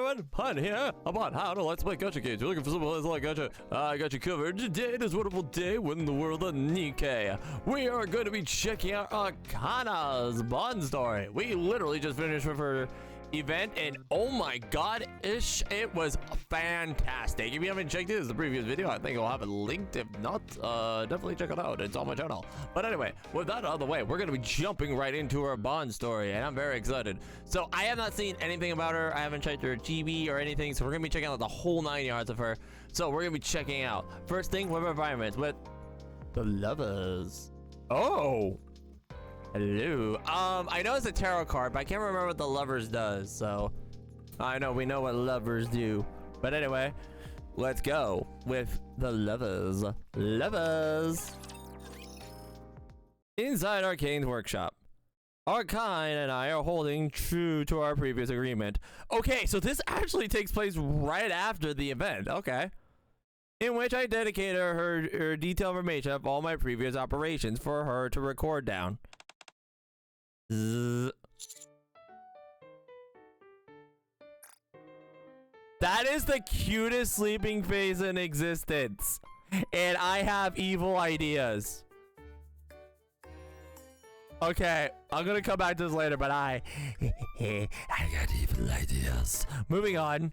everyone, Pun here about how to let's play gacha games. You're looking for something like gacha? I got you covered. Today, this wonderful day in the world of Nikke, we are going to be checking out Arcana's Bond story. We literally just finished with her event, and oh my god, it was fantastic. If you haven't checked it, it's the previous video. I think I'll have it linked. If not, definitely check it out. It's on my channel. But anyway, with that out of the way, we're gonna be jumping right into her Bond story, and I'm very excited. So I have not seen anything about her. I haven't checked her GB or anything, so we're gonna be checking out the whole 9 yards of her. So we're gonna be checking out first thing with environments with the lovers. Oh, hello. I know it's a tarot card, but I can't remember what the lovers does, so I know we know what lovers do. But anyway, let's go with the lovers. Lovers. Inside Arcane's workshop, Arcane and I are holding true to our previous agreement. Okay, so this actually takes place right after the event. Okay. In which I dedicated her detailed information of all my previous operations for her to record down. That is the cutest sleeping face in existence, and I have evil ideas. Okay, I'm gonna come back to this later, but I got evil ideas. Moving on,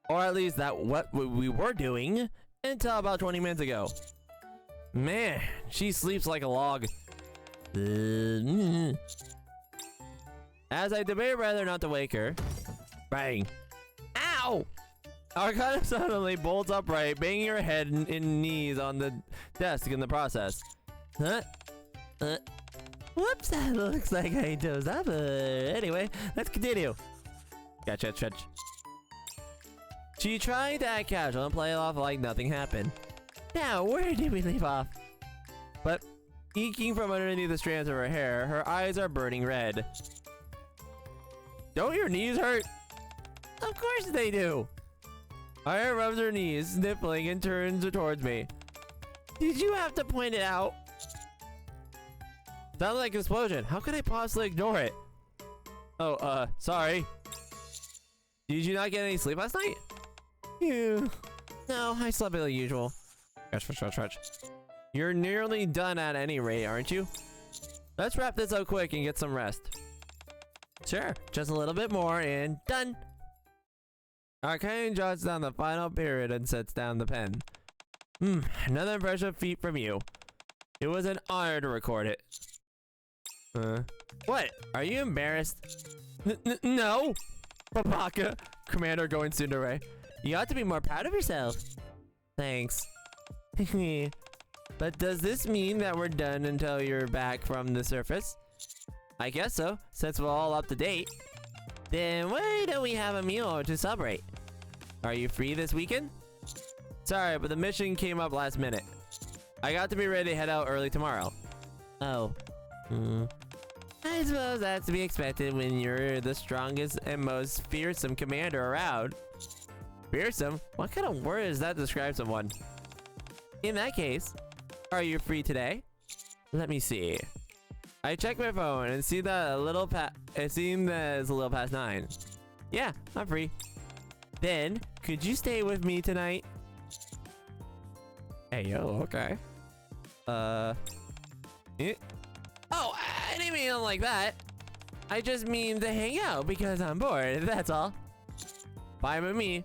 or at least that what we were doing until about 20 minutes ago. Man, she sleeps like a log. As I debate whether or not to wake her, bang! Ow! Arcana suddenly bolts upright, banging her head and knees on the desk in the process. Huh? Whoops! That looks like I dozed off. Anyway, let's continue. Gotcha, stretch. She tried to act casual and play it off like nothing happened. Now, where did we leave off? But eking from underneath the strands of her hair, her eyes are burning red. Don't your knees hurt? Of course they do. Aya rubs her knees, sniffling, and turns towards me. Did you have to point it out? Sounds like an explosion. How could I possibly ignore it? Oh, sorry. Did you not get any sleep last night? No, I slept like usual. Stretch. You're nearly done at any rate, aren't you? Let's wrap this up quick and get some rest. Sure, just a little bit more and done. Arcane jots down the final period and sets down the pen. Another impressive feat from you. It was an honor to record it. What? Are you embarrassed? No! Babaka, Commander going tsundere. You ought to be more proud of yourself. Thanks. But does this mean that we're done until you're back from the surface? I guess so, since we're all up to date. Then why don't we have a meal to celebrate? Are you free this weekend? Sorry, but the mission came up last minute. I got to be ready to head out early tomorrow. Oh. I suppose that's to be expected when you're the strongest and most fearsome commander around. Fearsome? What kind of word does that describe someone? In that case, are you free today? Let me see. I checked my phone and see that it seemed that it's a little past 9. Yeah, I'm free. Then, could you stay with me tonight? Hey, yo, okay. Oh, I didn't mean it like that. I just mean to hang out because I'm bored, that's all. Fine with me.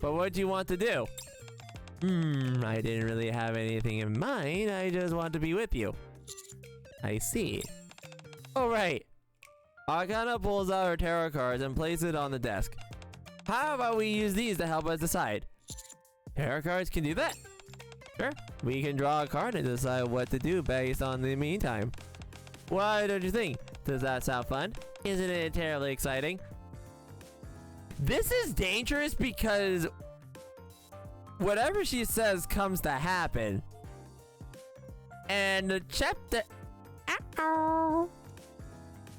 But what do you want to do? I didn't really have anything in mind. I just want to be with you. I see. Alright. Arcana pulls out her tarot cards and places it on the desk. How about we use these to help us decide? Tarot cards can do that? Sure. We can draw a card and decide what to do based on the meantime. Why don't you think? Does that sound fun? Isn't it terribly exciting? This is dangerous because whatever she says comes to happen. And the chapter... Ow.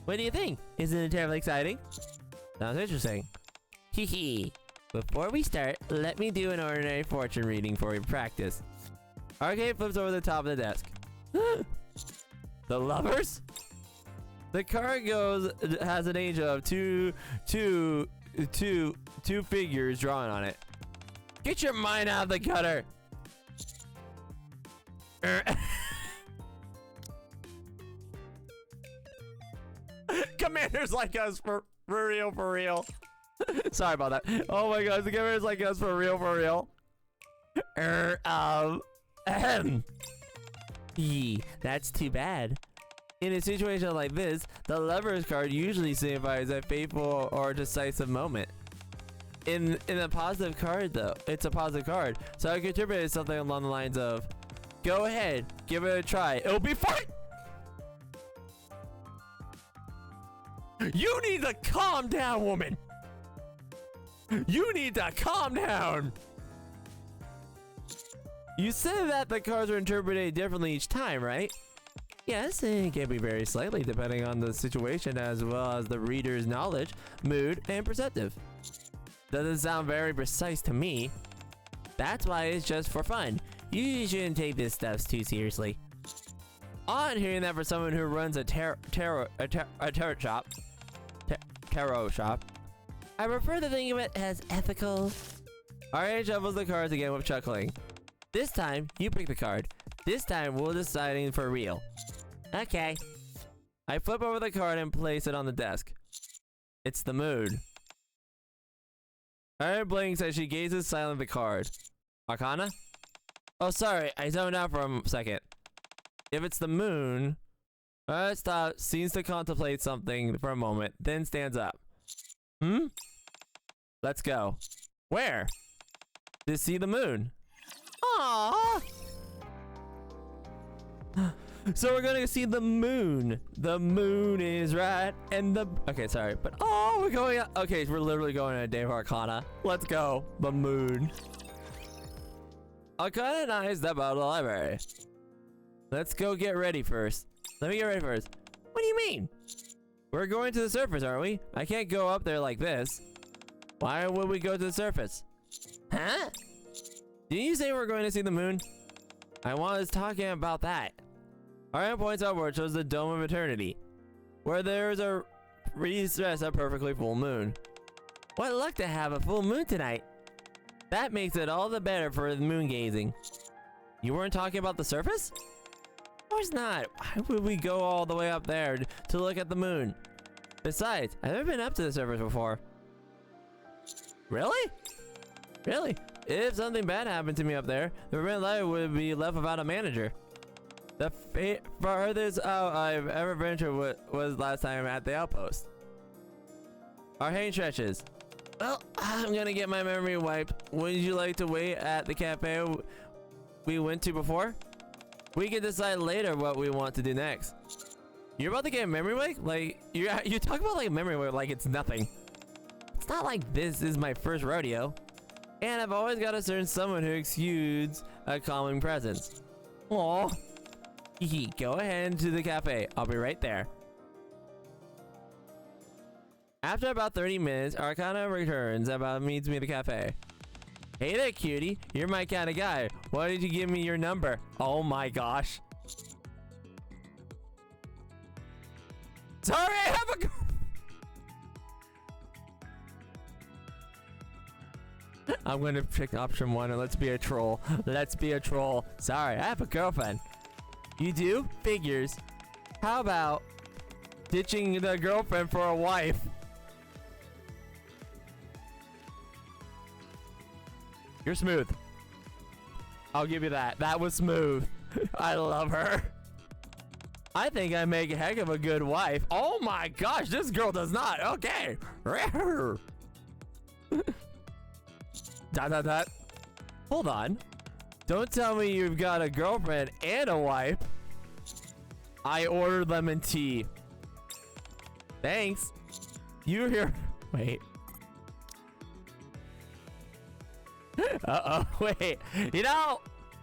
What do you think? Isn't it terribly exciting? Sounds interesting. Hee. Before we start, let me do an ordinary fortune reading for your practice. Arcane flips over the top of the desk. The lovers? The card has an age of two figures drawn on it. Get your mind out of the gutter. Commanders like us for real. Sorry about that. Oh my gosh, the commanders like us for real. That's too bad. In a situation like this, the Lover's card usually signifies a fateful or decisive moment. In a positive card, though, it's a positive card, so I could interpret it as something along the lines of, go ahead, give it a try, it'll be fine! You need to calm down, woman! You need to calm down! You said that the cards are interpreted differently each time, right? Yes, it can be very slightly depending on the situation as well as the reader's knowledge, mood, and perceptive. Doesn't sound very precise to me. That's why it's just for fun. You shouldn't take this stuff too seriously. On hearing that for someone who runs a tarot shop, I prefer to think of it as ethical. RA shuffles the cards again with chuckling. This time, you pick the card. This time, we're deciding for real. Okay. I flip over the card and place it on the desk. It's the moon. Iron blinks as she gazes silently at the card. Arcana? Oh, sorry, I zoned out for a second. If it's the moon... stops, seems to contemplate something for a moment, then stands up. Let's go. Where? To see the moon. Aww! So we're gonna see the moon. The moon is right, and the... Okay, sorry, but... Oh, we're going... Okay, we're literally going on a day of Arcana. Let's go. The moon. Arcana and I step out of the library. Let's go get ready first. Let me get ready first. What do you mean? We're going to the surface, aren't we? I can't go up there like this. Why would we go to the surface? Huh? Didn't you say we're going to see the moon? I was talking about that. Ariane points outward shows the Dome of Eternity, where there's a recess a perfectly full moon. What luck to have a full moon tonight. That makes it all the better for the moon gazing. You weren't talking about the surface? Of course not. Why would we go all the way up there to look at the moon? Besides, I've never been up to the surface before. Really? Really? If something bad happened to me up there, the red light would be left without a manager. The farthest out I've ever ventured was last time at the outpost. Our hand stretches. Well, I'm gonna get my memory wiped. Wouldn't you like to wait at the cafe we went to before? We can decide later what we want to do next. You're about to get a memory wipe? Like, you talk about like a memory wipe like it's nothing. It's not like this is my first rodeo. And I've always got a certain someone who exudes a calming presence. Aww. Go ahead to the cafe. I'll be right there. After about 30 minutes, Arcana returns and meets me at the cafe. Hey there, cutie. You're my kind of guy. Why did you give me your number? Oh my gosh. Sorry, I have a... I'm gonna pick option 1 and let's be a troll. Let's be a troll. Sorry, I have a girlfriend. You do? Figures. How about ditching the girlfriend for a wife? You're smooth. I'll give you that. That was smooth. I love her. I think I make a heck of a good wife. Oh my gosh, this girl does not. Okay. Dot dot dot. Hold on. Don't tell me you've got a girlfriend and a wife. I ordered lemon tea. Thanks. You here? Wait. Uh-oh, wait. You know,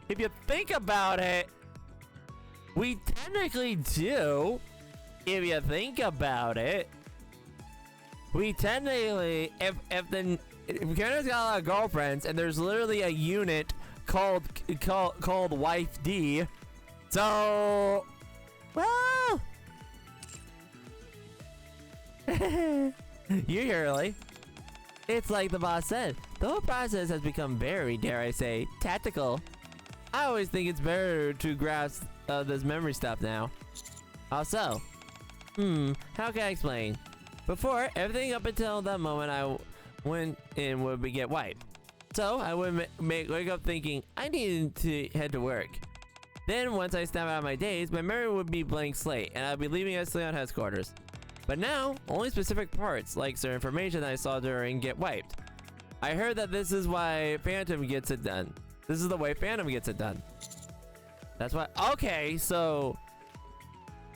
if you think about it, we technically do. If you think about it, we technically, if Canada's got a lot of girlfriends, and there's literally a unit called Wife D. So, well, You're here early. It's like the boss said. The whole process has become very, dare I say, tactical. I always think it's better to grasp this memory stuff now. Also, how can I explain? Before, everything up until that moment I went in would get wiped. So I would wake up thinking I needed to head to work. Then once I snap out of my days, my memory would be blank slate and I'd be leaving us on headquarters. But now, only specific parts, like certain information that I saw during, get wiped. I heard that this is why Phantom gets it done. This is the way Phantom gets it done. That's why. Okay, so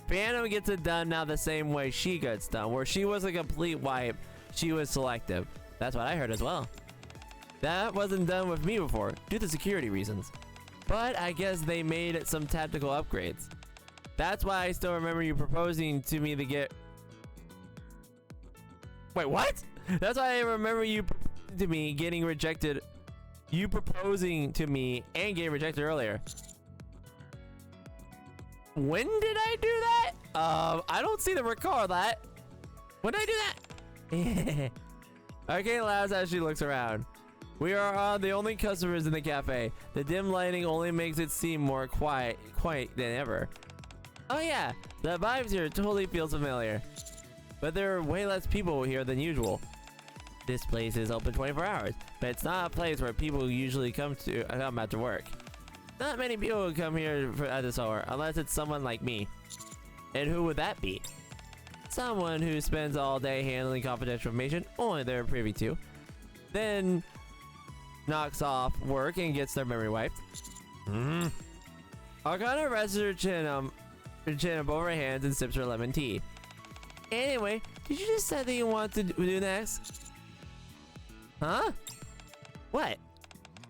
Phantom gets it done now the same way she gets done, where she was a complete wipe, she was selective. That's what I heard as well. That wasn't done with me before, due to security reasons. But I guess they made some tactical upgrades. That's why I still remember you proposing to me to get... Wait, what? That's why I remember you proposing to me getting rejected. You proposing to me and getting rejected earlier. When did I do that? I don't see the recall of that. When did I do that? Arcane laughs as she looks around. We are the only customers in the cafe. The dim lighting only makes it seem more quiet than ever. Oh yeah, the vibes here totally feels familiar. But there are way less people here than usual. This place is open 24 hours, but it's not a place where people usually come after work. Not many people come here at this hour, unless it's someone like me. And who would that be? Someone who spends all day handling confidential information only they're privy to. Then knocks off work and gets their memory wiped. Arcana rests her chin above her hands and sips her lemon tea. Anyway, did you just say that you want to do next? Huh? What?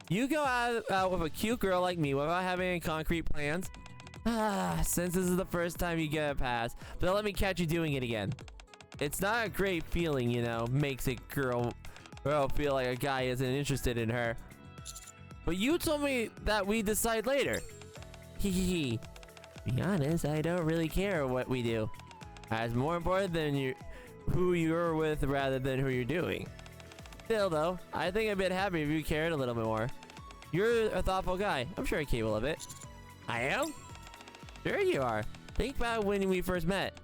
You go out with a cute girl like me without having any concrete plans? Since this is the first time you get a pass, but let me catch you doing it again. It's not a great feeling, you know, makes a girl feel like a guy isn't interested in her. But you told me that we decide later. Be honest, I don't really care what we do. It's more important than who you're with rather than who you're doing. Still though, I think I'd be happy if you cared a little bit more. You're a thoughtful guy. I'm sure you're capable of it. I am? Sure you are. Think about when we first met.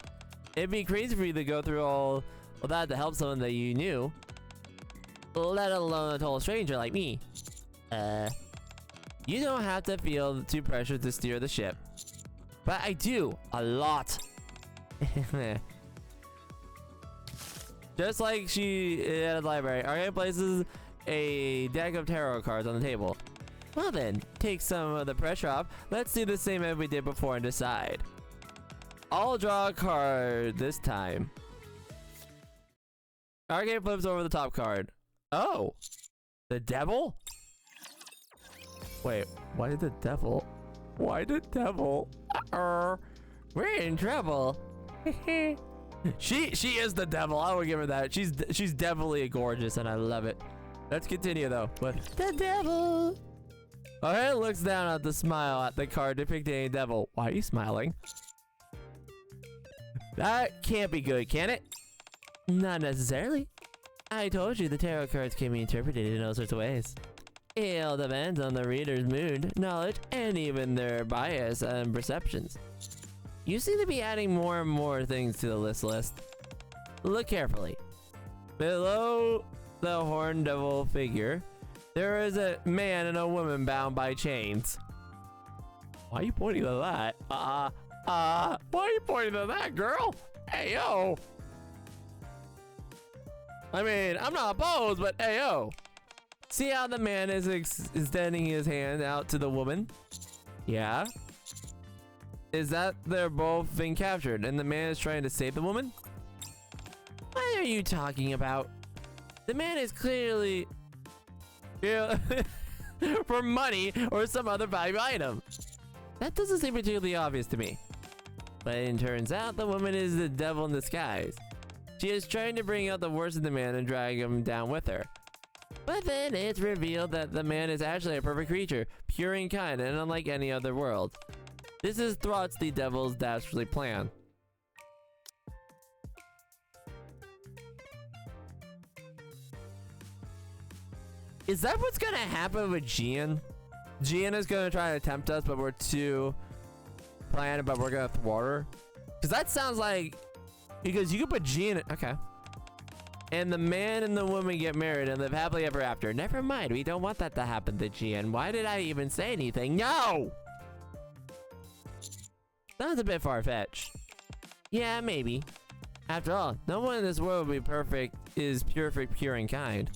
It'd be crazy for you to go through all that to help someone that you knew. Let alone a total stranger like me. You don't have to feel too pressured to steer the ship. But I do. A lot. Just like she at a library, Arcana places a deck of tarot cards on the table. Well then, take some of the pressure off. Let's do the same as we did before and decide. I'll draw a card this time. Arcana flips over the top card. Oh! The devil? Wait, why the devil? Why the devil? We're in trouble. She is the devil. I will give her that. She's definitely gorgeous and I love it. Let's continue though with the devil. Alright, looks down at the smile at the card depicting a devil. Why are you smiling? That can't be good, can it? Not necessarily. I told you the tarot cards can be interpreted in all sorts of ways. It all depends on the reader's mood, knowledge, and even their bias and perceptions. You seem to be adding more and more things to the list. Look carefully. Below the horned devil figure, there is a man and a woman bound by chains. Why are you pointing to that? Why are you pointing to that, girl? Hey, yo. I mean, I'm not opposed, but hey, yo. See how the man is extending his hand out to the woman? Yeah. Is that they're both being captured and the man is trying to save the woman? What are you talking about? The man is clearly for money or some other valuable item. That doesn't seem particularly obvious to me. But it turns out the woman is the devil in disguise. She is trying to bring out the worst in the man and drag him down with her. But then it's revealed that the man is actually a perfect creature, pure and kind and unlike any other world. This is thwarts the devil's dastardly plan. Is that what's gonna happen with Gian? Gian is gonna try to tempt us, but we're too planned, but we're gonna thwart her. Because that sounds like, because you could put Gian, okay. And the man and the woman get married and live happily ever after. Never mind, we don't want that to happen to Gian. Why did I even say anything? No! Sounds a bit far-fetched. Yeah, maybe. After all, no one in this world will be perfect, is perfect, pure, and kind.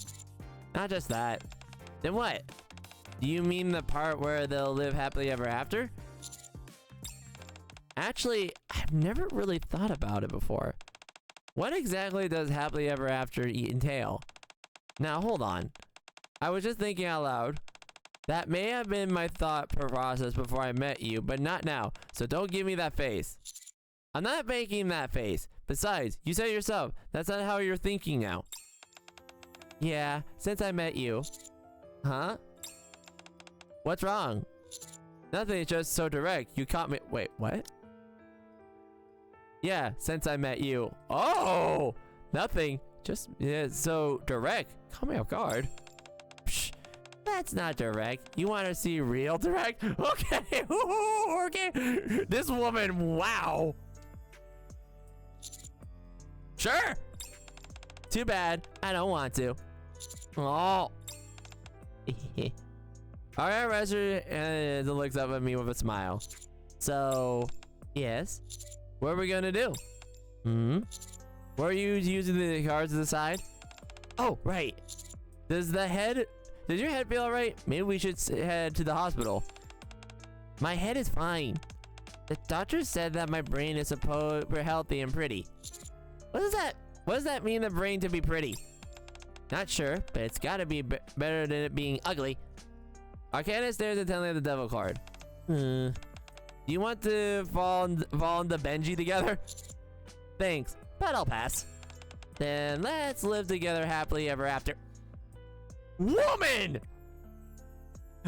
Not just that. Then what? Do you mean the part where they'll live happily ever after? Actually, I've never really thought about it before. What exactly does happily ever after entail? Now, hold on. I was just thinking out loud. That may have been my thought process before I met you, but not now. So don't give me that face. I'm not making that face. Besides, you said yourself, that's not how you're thinking now. Yeah, since I met you. Huh? What's wrong? Nothing, it's just so direct. You caught me. Wait, what? Yeah, since I met you. Oh! Nothing. Just, yeah, so direct. Caught me off guard. Psh, that's not direct. You want to see real direct? Okay. Okay. This woman, wow. Sure. Too bad. I don't want to. Oh. Alright, Reser, and it looks up at me with a smile. So, yes. What are we gonna do? Were you using the cards to the side? Oh, right. Does your head feel alright? Maybe we should head to the hospital. My head is fine. The doctor said that my brain is supposed to be healthy and pretty. What does that mean, the brain to be pretty? Not sure, but it's gotta be better than it being ugly. Arcana stares intently at the devil card. Do you want to fall into Benji together? Thanks, but I'll pass. Then let's live together happily ever after. Woman!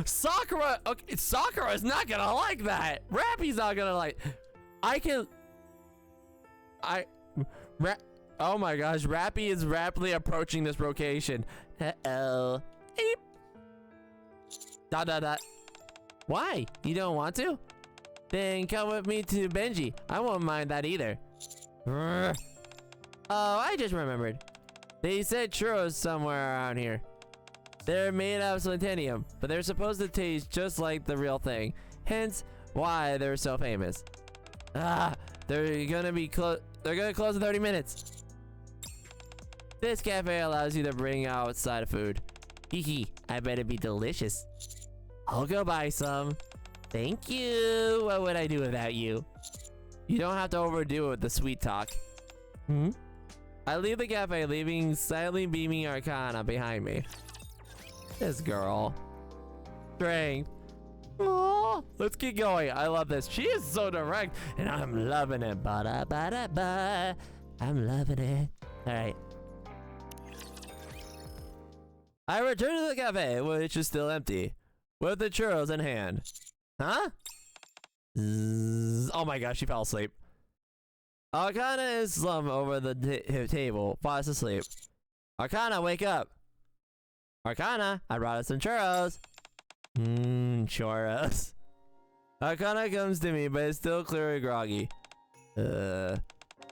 Sakura, okay, Sakura is not gonna like that. Rappy's not gonna like. Oh my gosh, Rappy is rapidly approaching this location. Uh-oh. Eep. Dot dot dot. Why? You don't want to? Then come with me to Benji. I won't mind that either. Oh, I just remembered. They said churros somewhere around here. They're made out of selenium, but they're supposed to taste just like the real thing. Hence, why they're so famous. They're gonna close in 30 minutes. This cafe allows you to bring outside food. Hee, I bet it'd be delicious. I'll go buy some. Thank you. What would I do without you? You don't have to overdo it with the sweet talk. I leave the cafe, leaving silently beaming Arcana behind me. This girl. Strength. Oh, let's keep going. I love this. She is so direct, and I'm loving it. Ba-da-ba-da-ba. I'm loving it. All right. I return to the cafe, which is still empty, with the churros in hand. Huh? Oh my gosh, she fell asleep. Arcana is slumped over the table, fast asleep. Arcana, wake up. Arcana, I brought us some churros. Churros. Arcana comes to me, but is still clearly groggy.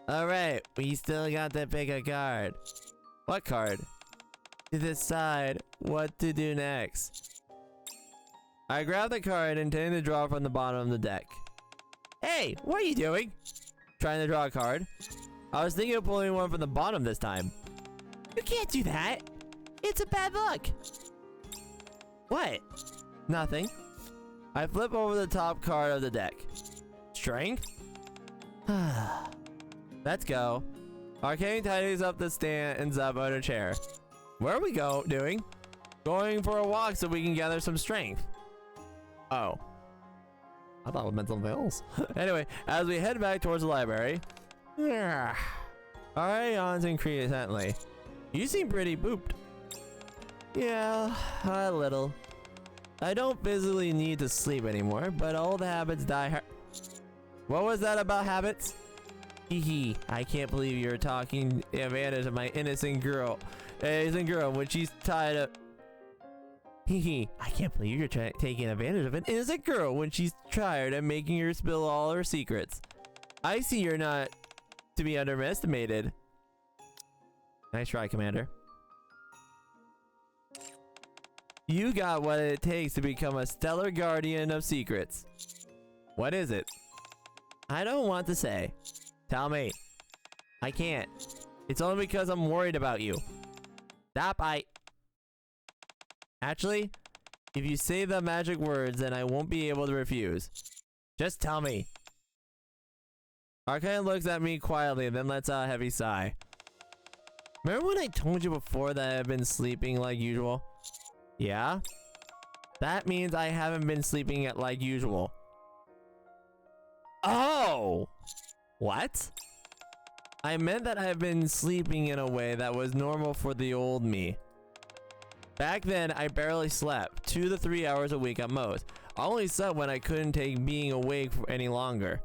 Alright, we still got to pick a card. What card? To decide what to do next. I grab the card intending to draw from the bottom of the deck. Hey, what are you doing? Trying to draw a card? I was thinking of pulling one from the bottom this time. You can't do that. It's a bad luck. What? Nothing. I flip over the top card of the deck. Strength? Let's go. Arcane tidies up the stands up on a chair. Where are we doing? Going for a walk so we can gather some strength. Oh. I thought it meant something else. Anyway, as we head back towards the library. Alright, yawns increasingly. You seem pretty booped. Yeah, a little. I don't physically need to sleep anymore, but old habits die hard. What was that about habits? Hee, I can't believe you're talking advantage of my innocent girl when she's tied up. Hee I can't believe you're taking advantage of an innocent girl when she's tired and making her spill all her secrets. I see you're not to be underestimated. Nice try, Commander. You got what it takes to become a stellar guardian of secrets. What is it? I don't want to say. Tell me. I can't. It's only because I'm worried about you. Stop, Actually, if you say the magic words, then I won't be able to refuse. Just tell me. Arcana looks at me quietly and then lets out a heavy sigh. Remember when I told you before that I've been sleeping like usual? Yeah? That means I haven't been sleeping at like usual. Oh! What? I meant that I've been sleeping in a way that was normal for the old me. Back then, I barely slept, 2 to 3 hours a week at most. I only slept when I couldn't take being awake for any longer.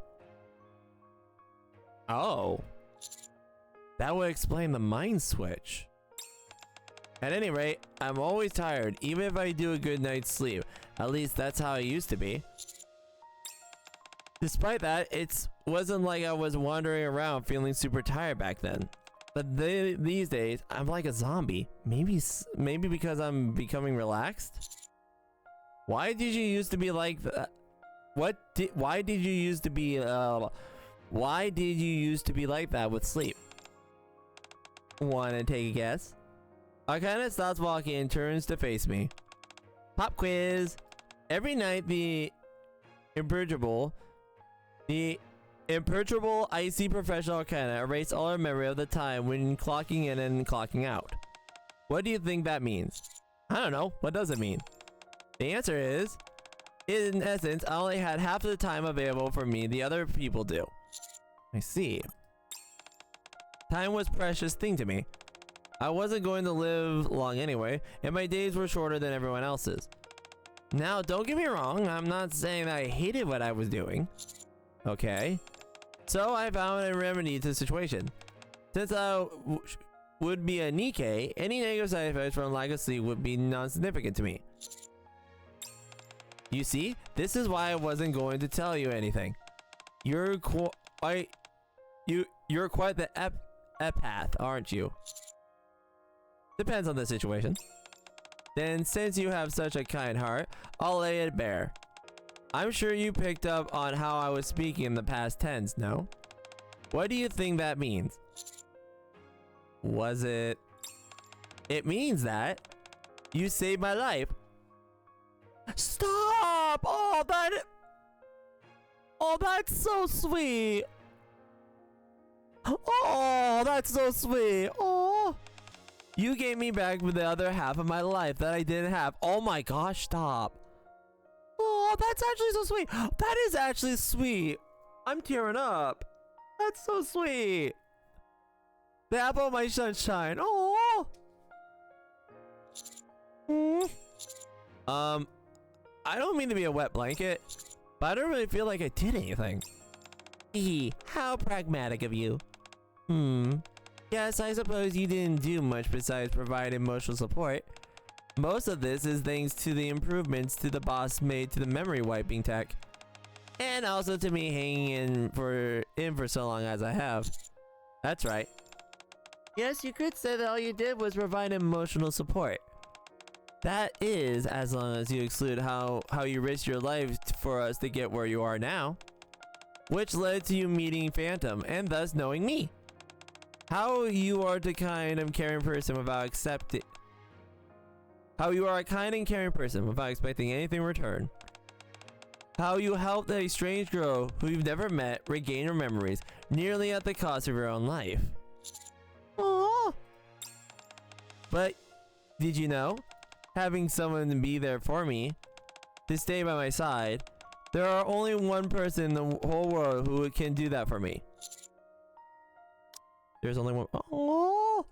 Oh. That would explain the mind switch. At any rate, I'm always tired, even if I do a good night's sleep. At least that's how it used to be. Despite that, it wasn't like I was wandering around feeling super tired back then. But these days, I'm like a zombie. Maybe because I'm becoming relaxed? Why did you used to be like that? Why did you used to be like that with sleep? Wanna take a guess? Arcana stops walking and turns to face me. Pop quiz! Every night the imperturbable icy professional Arcana erase all our memory of the time when clocking in and clocking out. What do you think that means? I don't know. What does it mean? The answer is, in essence, I only had half of the time available for me the other people do. I see. Time was a precious thing to me. I wasn't going to live long anyway, and my days were shorter than everyone else's. Now, don't get me wrong, I'm not saying that I hated what I was doing. Okay. So I found a remedy to the situation. Since I would be a Nikke, any negative side effects from lack of sleep would be non-significant to me. You see, this is why I wasn't going to tell you anything. You're quite the empath, aren't you? Depends on the situation. Then, since you have such a kind heart, I'll lay it bare. I'm sure you picked up on how I was speaking in the past tense, no? What do you think that means? Was it... It means that you saved my life. Stop! Oh, that's so sweet. Oh, that's so sweet. Oh. You gave me back the other half of my life that I didn't have. Oh my gosh, stop. Oh, that's actually so sweet. That is actually sweet. I'm tearing up. That's so sweet. The apple of my sunshine. Oh. I don't mean to be a wet blanket, but I don't really feel like I did anything. How pragmatic of you. Yes, I suppose you didn't do much besides provide emotional support. Most of this is thanks to the improvements to the boss made to the memory wiping tech. And also to me hanging in for so long as I have. That's right. Yes, you could say that all you did was provide emotional support. That is, as long as you exclude how you risked your life for us to get where you are now. Which led to you meeting Phantom, and thus knowing me. How you are the kind and caring person without expecting anything in return. How you helped a strange girl who you've never met regain her memories, nearly at the cost of your own life. Aww. But did you know? Having someone to be there for me, to stay by my side, there are only one person in the whole world who can do that for me. There's only one. Oh.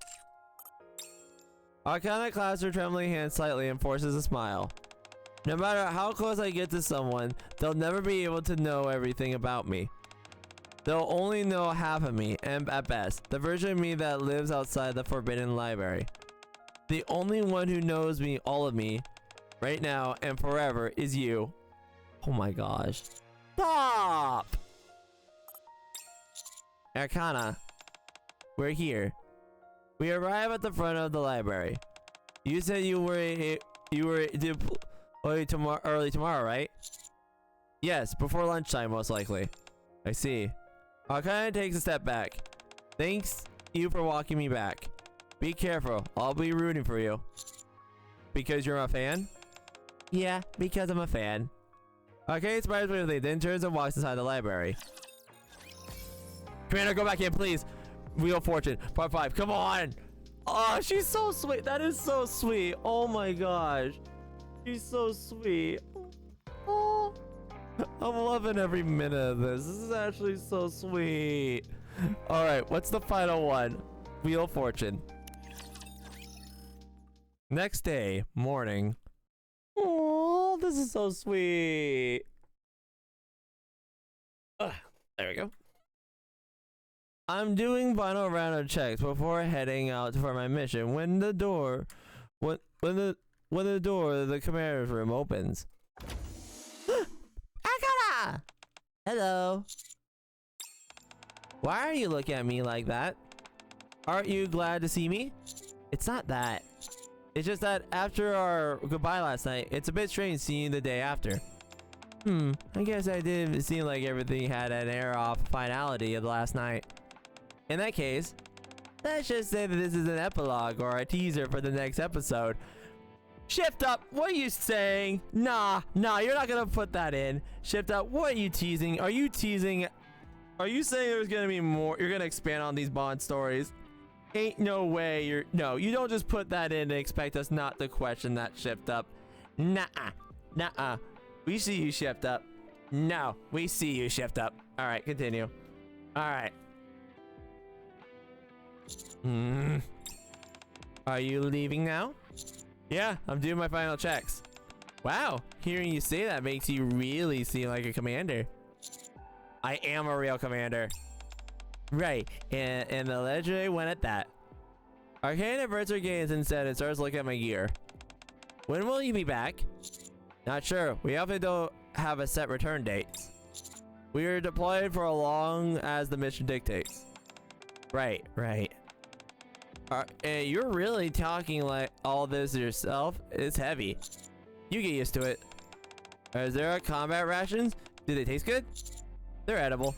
Arcana clasps her trembling hand slightly and forces a smile. No matter how close I get to someone, they'll never be able to know everything about me. They'll only know half of me, and at best, the version of me that lives outside the Forbidden Library. The only one who knows me, all of me, right now and forever is you. Oh my gosh. Stop! Arcana, we're here. We arrive at the front of the library. You said you were early tomorrow, right? Yes, before lunchtime, most likely. I see. Arcana takes a step back. Thanks you for walking me back. Be careful. I'll be rooting for you. Because you're a fan? Yeah, because I'm a fan. Okay, smiles briefly, then turns and walks inside the library. Commander, go back in, please. Wheel of Fortune, part 5. Come on. Oh, she's so sweet. That is so sweet. Oh my gosh. She's so sweet. Oh, I'm loving every minute of this. This is actually so sweet. All right, what's the final one? Wheel of Fortune. Next day, morning. Oh, this is so sweet. There we go. I'm doing final round of checks before heading out for my mission. When the door of the commander's room opens. Arcana! Hello. Why are you looking at me like that? Aren't you glad to see me? It's not that. It's just that after our goodbye last night, it's a bit strange seeing you the day after. I guess I didn't seem like everything had an air of finality of last night. In that case, let's just say that this is an epilogue or a teaser for the next episode. Shift Up, what are you saying? Nah, you're not gonna put that in. Shift Up, what are you teasing? Are you teasing? Are you saying there's gonna be more? You're gonna expand on these Bond stories? Ain't no way no, you don't just put that in and expect us not to question that, Shift Up. Nuh-uh. We see you, Shift Up. No, we see you, Shift Up. All right, continue. All right. Are you leaving now? Yeah, I'm doing my final checks. Wow, hearing you say that makes you really seem like a commander. I am a real commander. Right, and the legendary went at that. Arcana averts her gaze instead and starts looking at my gear. When will you be back? Not sure. We often don't have a set return date. We are deployed for as long as the mission dictates. Right. You're really talking like all this yourself? It's heavy. You get used to it. Is there combat rations? Do they taste good? They're edible.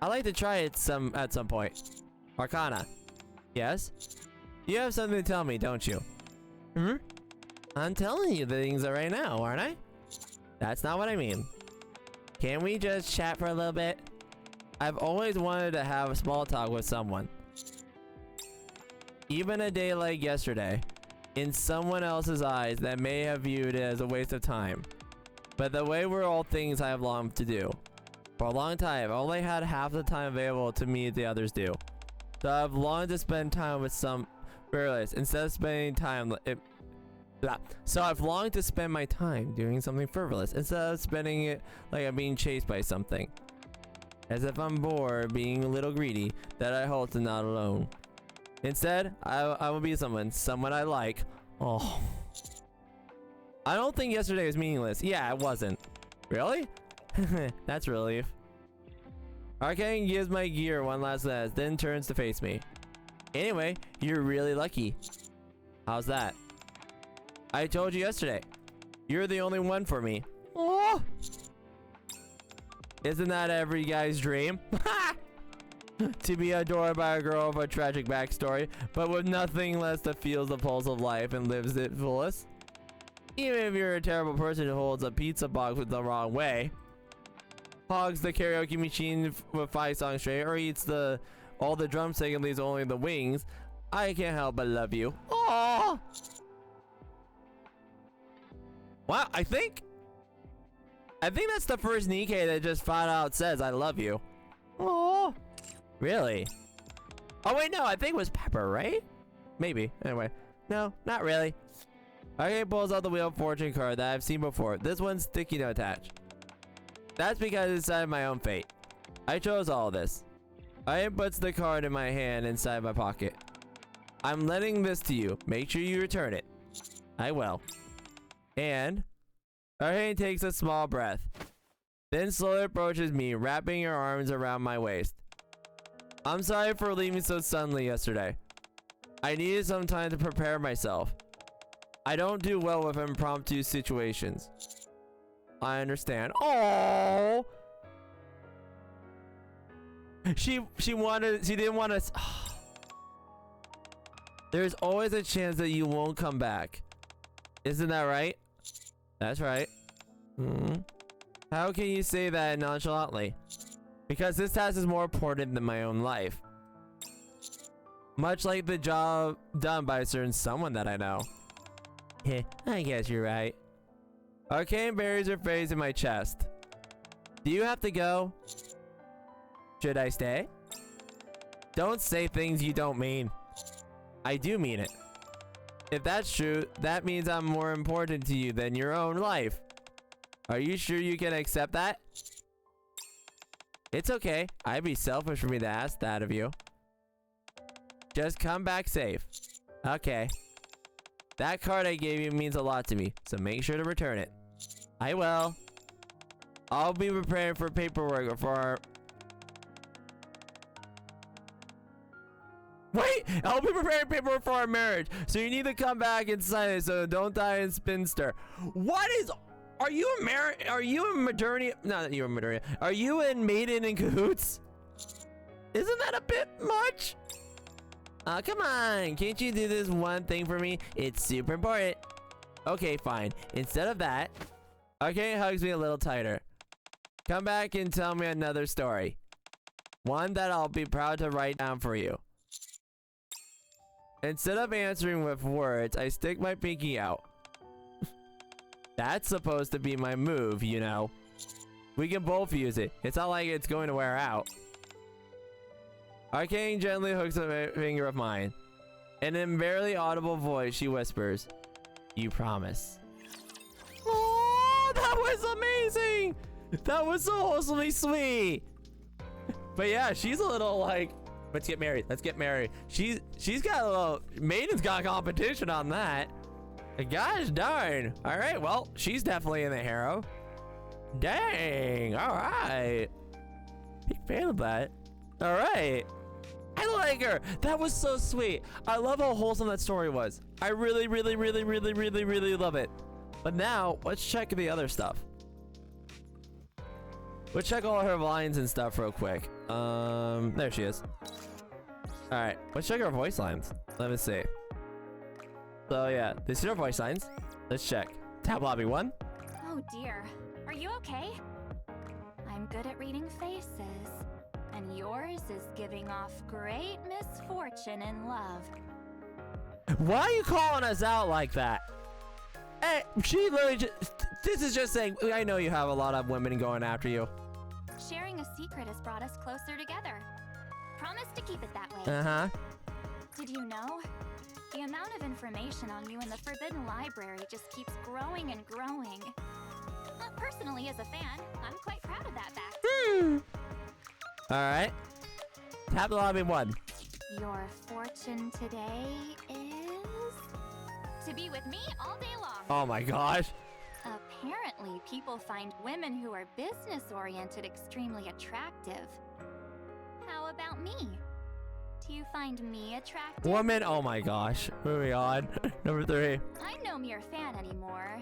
I'd like to try it at some point. Arcana. Yes? You have something to tell me, don't you? I'm telling you the things right now, aren't I? That's not what I mean. Can we just chat for a little bit? I've always wanted to have a small talk with someone. Even a day like yesterday, in someone else's eyes that may have viewed it as a waste of time. But the way we're all things I have longed to do. For a long time, I've only had half the time available to me the others do. So I've longed to spend time with some frivolous instead of spending time So I've longed to spend my time doing something frivolous instead of spending it like I'm being chased by something. As if I'm bored, being a little greedy, that I hope to not alone. Instead, I will be someone I like. Oh. I don't think yesterday was meaningless. Yeah, it wasn't. Really? That's relief. Arcane gives my gear one last glance, then turns to face me. Anyway, you're really lucky. How's that? I told you yesterday. You're the only one for me. Oh! Isn't that every guy's dream? To be adored by a girl with a tragic backstory, but with nothing less that feels the pulse of life and lives it fullest. Even if you're a terrible person who holds a pizza box with the wrong way, hogs the karaoke machine with 5 songs straight, or eats all the drumstick and leaves only the wings, I can't help but love you. Aww. Wow, I think that's the first Nikke that just flat out says I love you. Oh, really? Oh wait, no, I think it was Pepper, right? Maybe. Anyway, no, not really. Okay, pulls out the Wheel of Fortune card that I've seen before. This one's sticky to attach. That's because I decided my own fate. I chose all this. I puts the card in my hand inside my pocket. I'm letting this to you. Make sure you return it. I will. And Arcana takes a small breath, then slowly approaches me, wrapping her arms around my waist. I'm sorry for leaving so suddenly yesterday. I needed some time to prepare myself. I don't do well with impromptu situations. I understand. Oh, she didn't want to. There's always a chance that you won't come back. Isn't that right? That's right. How can you say that nonchalantly? Because this task is more important than my own life. Much like the job done by a certain someone that I know. Heh, I guess you're right. Arcane buries her face in my chest. Do you have to go? Should I stay? Don't say things you don't mean. I do mean it. If that's true, that means I'm more important to you than your own life. Are you sure you can accept that? It's okay. I'd be selfish for me to ask that of you. Just come back safe. Okay. That card I gave you means a lot to me, so make sure to return it. I will. I'll be preparing for paperwork for our... Wait! I'll be preparing paperwork for our marriage, so you need to come back and sign it so don't die in spinster. What is... Are you in maternity? Not that you're in maternity. Are you in maiden in cahoots? Isn't that a bit much? Come on. Can't you do this one thing for me? It's super important. Okay, fine. Instead of that, Arcane hugs me a little tighter. Come back and tell me another story. One that I'll be proud to write down for you. Instead of answering with words, I stick my pinky out. That's supposed to be my move, you know. We can both use it. It's not like it's going to wear out. Arcane gently hooks a finger of mine. And in a barely audible voice, she whispers, "You promise." Oh, that was amazing! That was so wholesomely sweet. But yeah, she's a little like, let's get married. Let's get married. She's got a little... Maiden's got competition on that. Gosh darn. All right, well, she's definitely in the hero. Dang. All right. Big fan of that. All right. I like her. That was so sweet. I love how wholesome that story was. I really, really, really, really, really, really love it. But now, let's check the other stuff. Let's check all her lines and stuff real quick. There she is. All right, let's check her voice lines. Let me see. So yeah, this is her voice lines. Let's check. Tab lobby 1. Oh dear, are you okay? I'm good at reading faces, and yours is giving off great misfortune in love. Why are you calling us out like that? Hey, she literally just... This is just saying, I know you have a lot of women going after you. Sharing a secret has brought us closer together. Promise to keep it that way. Uh-huh. Did you know? The amount of information on you in the Forbidden Library just keeps growing and growing. Personally, as a fan, I'm quite proud of that fact. Alright. Tab lobby 1. Your fortune today is... to be with me all day long. Oh my gosh. Apparently, people find women who are business-oriented extremely attractive. How about me? Do you find me attractive? Woman, oh my gosh. Moving on. Number 3. I'm no mere fan anymore,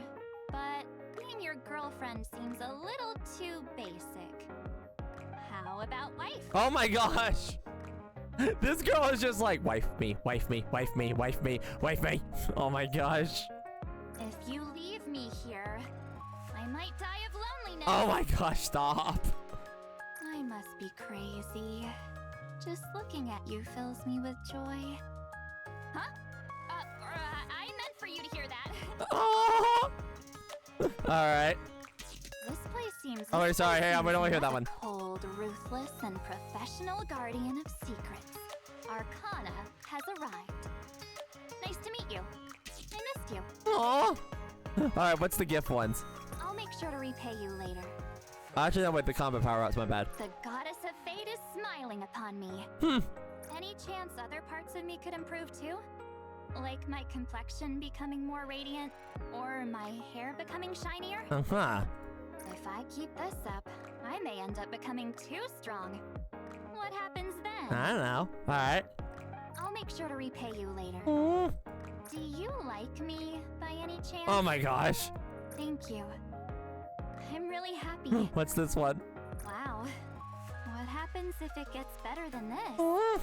but being your girlfriend seems a little too basic. How about wife? Oh my gosh. This girl is just like, wife me, wife me, wife me, wife me, wife me. Oh my gosh. If you leave me here, I might die of loneliness. Oh my gosh, stop. I must be crazy. Just looking at you fills me with joy. Huh? I meant for you to hear that. Oh. All right. This place seems... Oh, wait, sorry. Hey, we don't want to hear that one. Cold, ruthless, and professional guardian of secrets. Arcana has arrived. Nice to meet you. I missed you. Oh. All right, what's the gift ones? I'll make sure to repay you later. Actually, no, wait, the combat power-ups, my bad. The goddess of fate is smiling upon me. Any chance other parts of me could improve too? Like my complexion becoming more radiant, or my hair becoming shinier? Uh-huh. If I keep this up, I may end up becoming too strong. What happens then? I don't know. Alright. I'll make sure to repay you later. Mm. Do you like me, by any chance? Oh my gosh. Thank you. I'm really happy. What's this one? Wow. What happens if it gets better than this? Mm.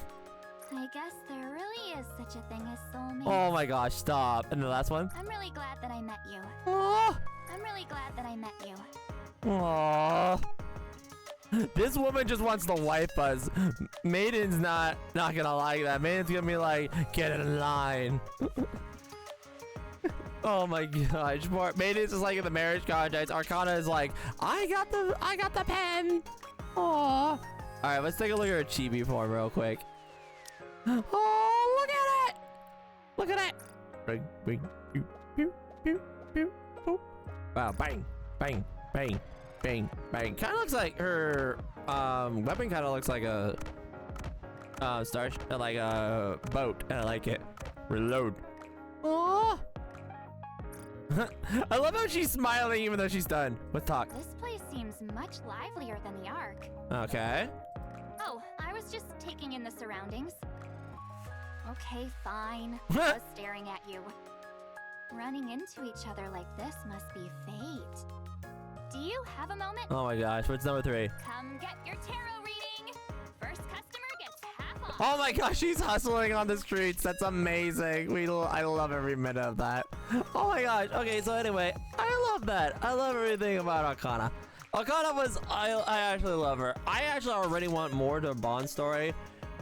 I guess there really is such a thing as soulmates. Oh my gosh, stop. And the last one? I'm really glad that I met you. Oh. I'm really glad that I met you. Aww. This woman just wants the wife buzz. Maiden's not gonna like that. Maiden's gonna be like, get in line. Oh my gosh. Maiden's just like in the marriage contracts. Arcana is like, I got the pen. Aww. All right, let's take a look at her chibi form real quick. Oh, look at it. Look at it. Bing, bing, pew, pew, pew, pew, boop. Wow, bang, bang, bang. Bang, bang. Kind of looks like her weapon. Kind of looks like a like a boat, and I like it. Reload. Oh. I love how she's smiling even though she's done. Let's talk. This place seems much livelier than the Ark. Okay. Oh, I was just taking in the surroundings. Okay, fine. I was staring at you. Running into each other like this must be fate. Do you have a moment? Oh my gosh, what's number 3? Come get your tarot reading. First customer gets half off. Oh my gosh, she's hustling on the streets. That's amazing. I love every minute of that. Oh my gosh. Okay, so anyway, I love that. I love everything about Arcana. Arcana was, I actually love her. I actually already want more to Bond story.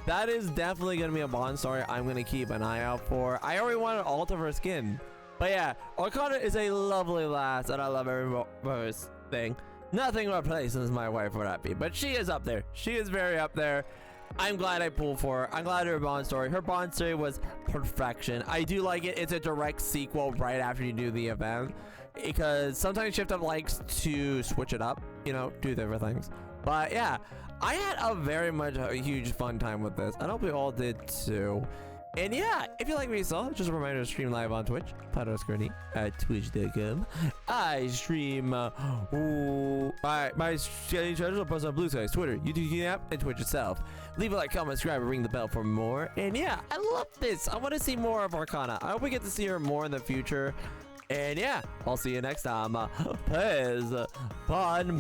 That is definitely going to be a Bond story I'm going to keep an eye out for. I already wanted to alter her skin. But yeah, Arcana is a lovely lass, and I love every verse thing. Nothing replaces my wife for that be, but she is up there. She is very up there. I'm glad I pulled for her. I'm glad her Bond story. Her Bond story was perfection. I do like it. It's a direct sequel right after you do the event, because sometimes Shift Up likes to switch it up, you know, do different things. But yeah, I had a huge fun time with this. I hope we all did too. And yeah, if you like what you saw, just a reminder to stream live on Twitch, QUIRKY at twitch.com. I stream, my schedule channels post on Blue Skies, Twitter, YouTube app, and Twitch itself. Leave a like, comment, subscribe, and ring the bell for more. And yeah, I love this. I want to see more of Arcana. I hope we get to see her more in the future. And yeah, I'll see you next time. Peace. Pun.